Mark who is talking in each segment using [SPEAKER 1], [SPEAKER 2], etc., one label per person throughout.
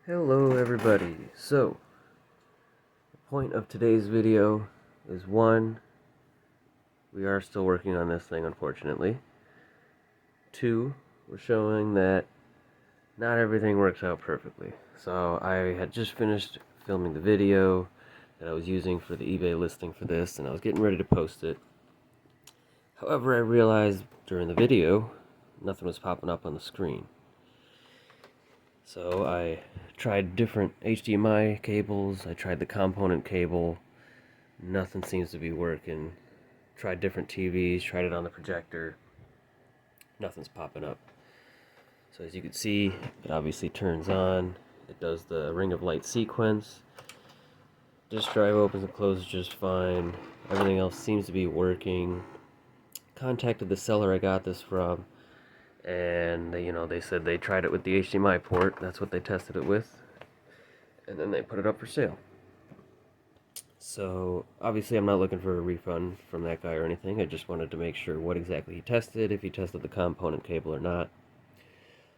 [SPEAKER 1] Hello everybody. So, the point of today's video is one, we are still working on this thing unfortunately. Two, we're showing that not everything works out perfectly. So I had just finished filming the video that I was using for the eBay listing for this, and I was getting ready to post it. However, I realized during the video, nothing was popping up on the screen. So I tried different HDMI cables, I tried the component cable, nothing seems to be working. Tried different TVs, tried it on the projector, nothing's popping up. So as you can see, it obviously turns on, it does the ring of light sequence, disk drive opens and closes just fine, everything else seems to be working. Contacted the seller I got this from, and they said they tried it with the HDMI port, that's what they tested it with, and then they put it up for sale. So obviously I'm not looking for a refund from that guy or anything. I just wanted to make sure what exactly he tested, if he tested the component cable or not.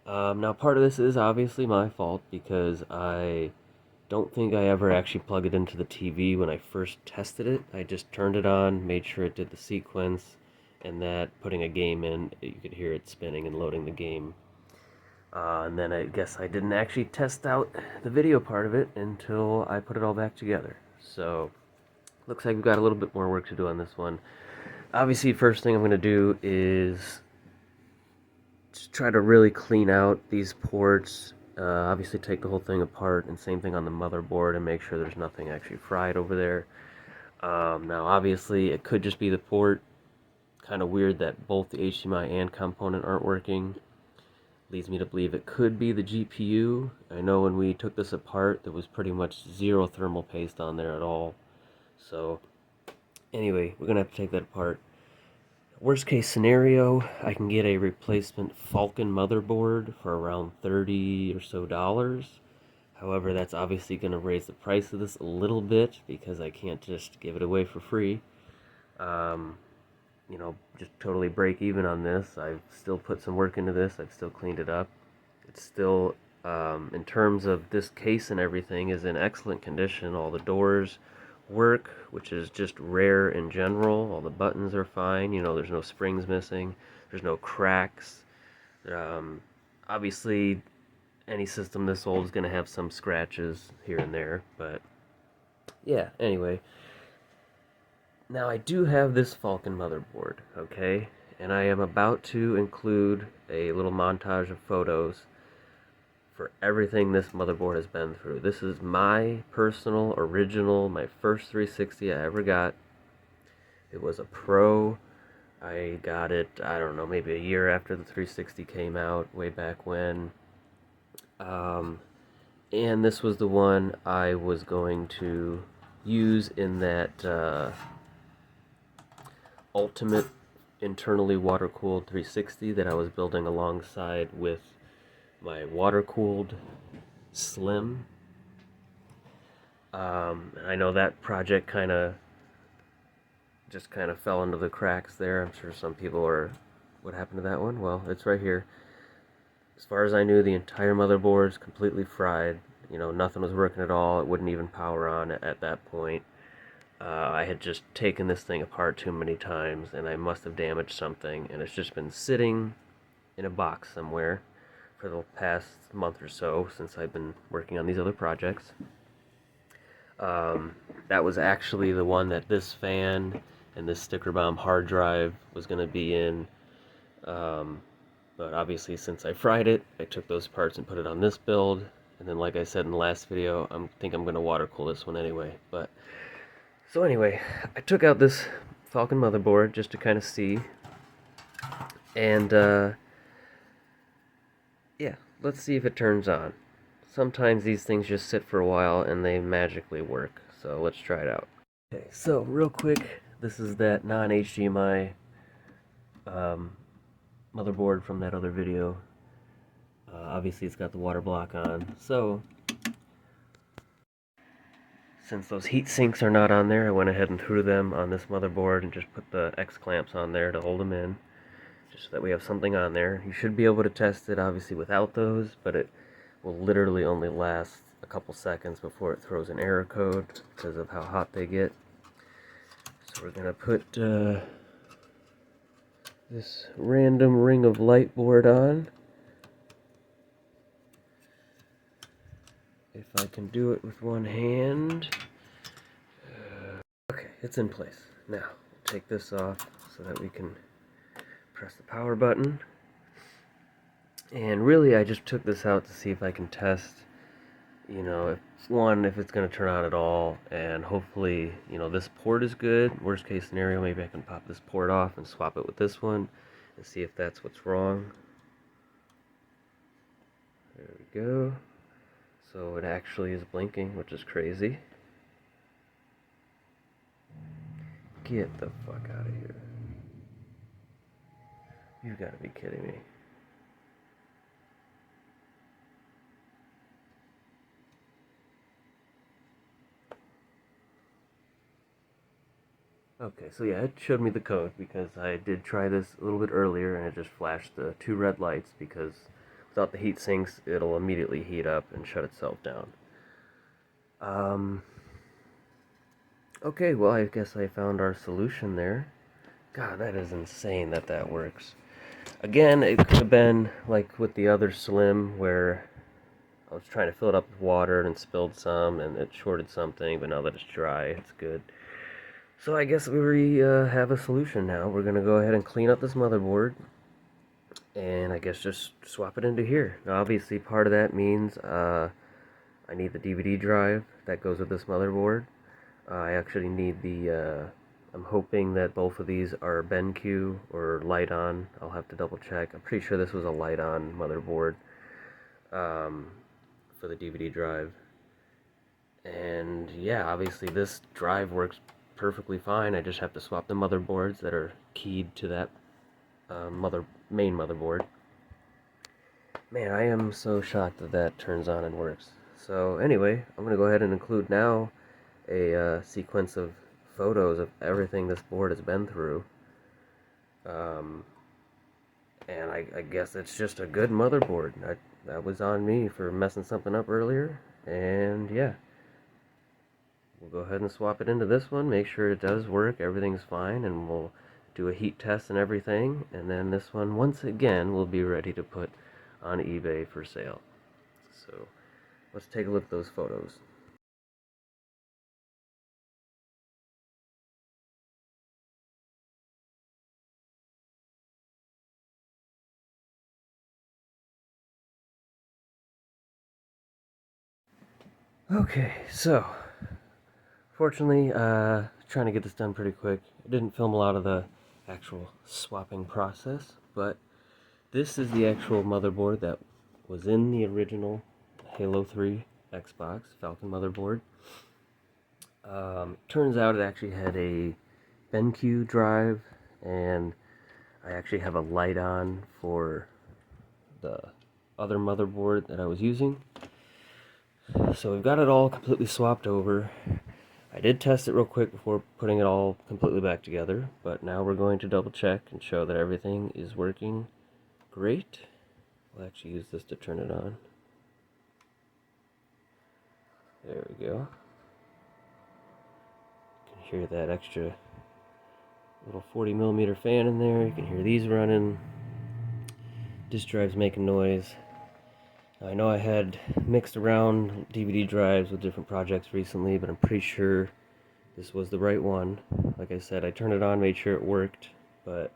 [SPEAKER 1] Now part of this is obviously my fault because I don't think I ever actually plugged it into the TV when I first tested it. I just turned it on, made sure it did the sequence, and that putting a game in, you could hear it spinning and loading the game. And then I guess I didn't actually test out the video part of it until I put it all back together. So, looks like we've got a little bit more work to do on this one. Obviously, first thing I'm going to do is just try to really clean out these ports. Obviously, take the whole thing apart, and same thing on the motherboard, and make sure there's nothing actually fried over there. Now, obviously, it could just be the port. Kind of weird that both the HDMI and component aren't working. Leads me to believe it could be the GPU. I know when we took this apart, there was pretty much zero thermal paste on there at all. So, anyway, we're going to have to take that apart. Worst case scenario, I can get a replacement Falcon motherboard for around $30 or so. However, that's obviously going to raise the price of this a little bit because I can't just give it away for free. Just totally break even on this. I've still put some work into this. I've still cleaned it up. It's still, in terms of this case and everything, is in excellent condition. All the doors work, which is just rare in general. All the buttons are fine. There's no springs missing. There's no cracks. Obviously, any system this old is going to have some scratches here and there, but yeah, anyway. Now I do have this Falcon motherboard, okay? And I am about to include a little montage of photos for everything this motherboard has been through. This is my personal, original, my first 360 I ever got. It was a Pro. I got it, I don't know, maybe a year after the 360 came out, way back when. And this was the one I was going to use in that ultimate internally water-cooled 360 that I was building alongside with my water-cooled Slim. I know that project kind of fell into the cracks there. I'm sure some people are, what happened to that one? Well, it's right here. As far as I knew, the entire motherboard is completely fried. Nothing was working at all. It wouldn't even power on at that point. I had just taken this thing apart too many times, and I must have damaged something, and it's just been sitting in a box somewhere for the past month or so since I've been working on these other projects. That was actually the one that this fan and this sticker bomb hard drive was going to be in, but obviously since I fried it, I took those parts and put it on this build, and then like I said in the last video, I think I'm going to water cool this one anyway. So anyway, I took out this Falcon motherboard just to kind of see, and yeah, let's see if it turns on. Sometimes these things just sit for a while and they magically work, so let's try it out. Okay, so real quick, this is that non-HDMI motherboard from that other video. Obviously it's got the water block on, so since those heat sinks are not on there, I went ahead and threw them on this motherboard and just put the X clamps on there to hold them in, just so that we have something on there. You should be able to test it obviously without those, but it will literally only last a couple seconds before it throws an error code because of how hot they get. So we're gonna put this random ring of light board on. If I can do it with one hand. Okay, it's in place. Now, we'll take this off so that we can press the power button. And really, I just took this out to see if I can test, you know, if it's going to turn on at all, and hopefully, you know, this port is good. Worst case scenario, maybe I can pop this port off and swap it with this one and see if that's what's wrong. There we go. So it actually is blinking, which is crazy. Get the fuck out of here. You've got to be kidding me. Okay, so yeah, it showed me the code because I did try this a little bit earlier and it just flashed the 2 red lights because without the heat sinks, it'll immediately heat up and shut itself down. Okay, well, I guess I found our solution there. God, that is insane that that works. Again, it could have been like with the other Slim where I was trying to fill it up with water and spilled some and it shorted something, but now that it's dry, it's good. So I guess we have a solution now. We're going to go ahead and clean up this motherboard and I guess just swap it into here. Now obviously part of that means I need the DVD drive that goes with this motherboard. I actually need the, I'm hoping that both of these are BenQ or light on. I'll have to double check. I'm pretty sure this was a light on motherboard for the DVD drive. And yeah, obviously this drive works perfectly fine. I just have to swap the motherboards that are keyed to that main motherboard. Man, I am so shocked that that turns on and works. So anyway, I'm going to go ahead and include now a sequence of photos of everything this board has been through. And I guess it's just a good motherboard. That was on me for messing something up earlier. And yeah, we'll go ahead and swap it into this one, make sure it does work, everything's fine, and we'll do a heat test and everything. And then this one, once again, will be ready to put on eBay for sale. So let's take a look at those photos. Okay, so fortunately, trying to get this done pretty quick. I didn't film a lot of the actual swapping process, but this is the actual motherboard that was in the original Halo 3 Xbox Falcon motherboard. Turns out it actually had a BenQ drive, and I actually have a light on for the other motherboard that I was using. So we've got it all completely swapped over. I did test it real quick before putting it all completely back together, but now we're going to double check and show that everything is working great. We'll actually use this to turn it on. There we go. You can hear that extra little 40mm fan in there. You can hear these running. Disk drive's making noise. I know I had mixed around DVD drives with different projects recently, but I'm pretty sure this was the right one. Like I said, I turned it on, made sure it worked, but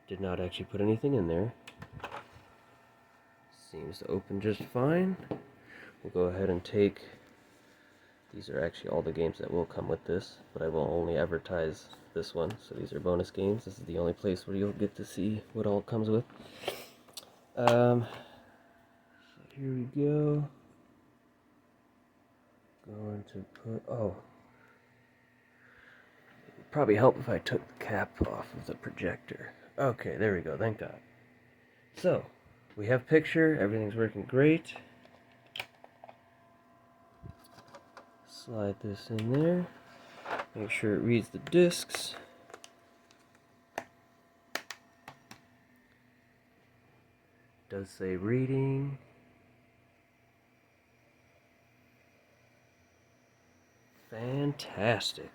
[SPEAKER 1] did not actually put anything in there. Seems to open just fine. We'll go ahead and take... These are actually all the games that will come with this, but I will only advertise this one, so these are bonus games. This is the only place where you'll get to see what all comes with. So here we go. Going to put, oh, it'd probably help if I took the cap off of the projector. Okay, there we go, thank God. So, we have picture, everything's working great. Slide this in there, make sure it reads the discs. does say reading. Fantastic.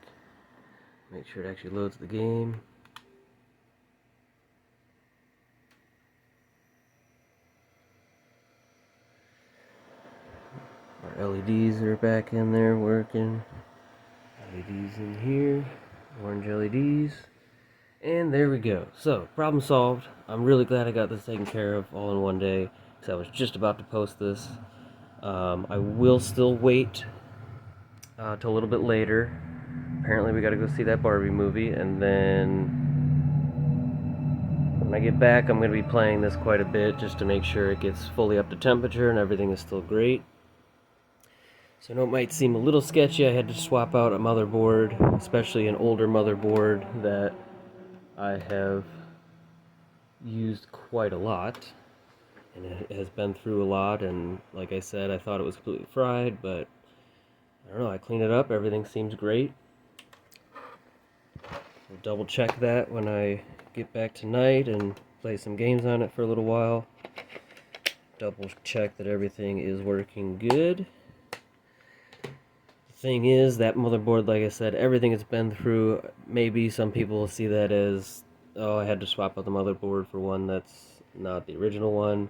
[SPEAKER 1] Make sure it actually loads the game. Our LEDs are back in there working. LEDs in here. Orange LEDs. And there we go. So, problem solved. I'm really glad I got this taken care of all in one day, because I was just about to post this. I will still wait till a little bit later. Apparently we gotta go see that Barbie movie, and then when I get back I'm gonna be playing this quite a bit just to make sure it gets fully up to temperature and everything is still great. So I know it might seem a little sketchy. I had to swap out a motherboard, especially an older motherboard that I have used quite a lot, and it has been through a lot, and like I said, I thought it was completely fried, but I don't know, I cleaned it up, everything seems great. We'll double check that when I get back tonight and play some games on it for a little while. Double check that everything is working good. The thing is, that motherboard, like I said, everything it's been through, maybe some people will see that as, oh, I had to swap out the motherboard for one that's not the original one,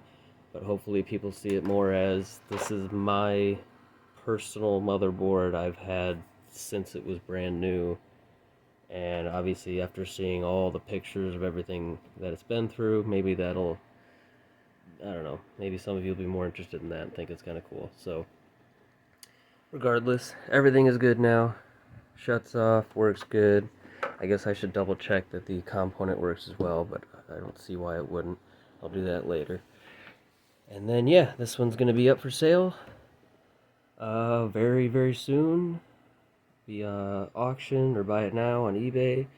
[SPEAKER 1] but hopefully people see it more as, this is my personal motherboard I've had since it was brand new. And obviously after seeing all the pictures of everything that it's been through, maybe that'll, I don't know, maybe some of you will be more interested in that and think it's kind of cool. So regardless, everything is good now. Shuts off, works good. I guess I should double check that the component works as well, but I don't see why it wouldn't. I'll do that later. And then yeah, this one's going to be up for sale very, very soon. Via auction or buy it now on eBay.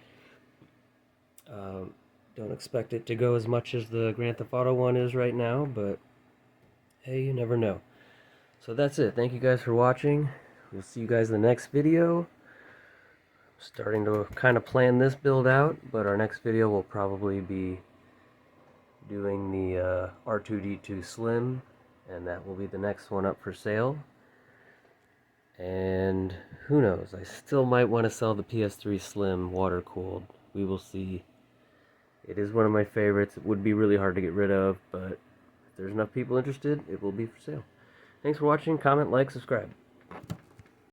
[SPEAKER 1] Don't expect it to go as much as the Grand Theft Auto one is right now, but hey, you never know. So that's it. Thank you guys for watching. We'll see you guys in the next video. Starting to kind of plan this build out, but our next video will probably be doing the R2-D2 Slim, and that will be the next one up for sale. And who knows, I still might want to sell the PS3 Slim water-cooled. We will see. It is one of my favorites. It would be really hard to get rid of, but if there's enough people interested, it will be for sale. Thanks for watching. Comment, like, subscribe.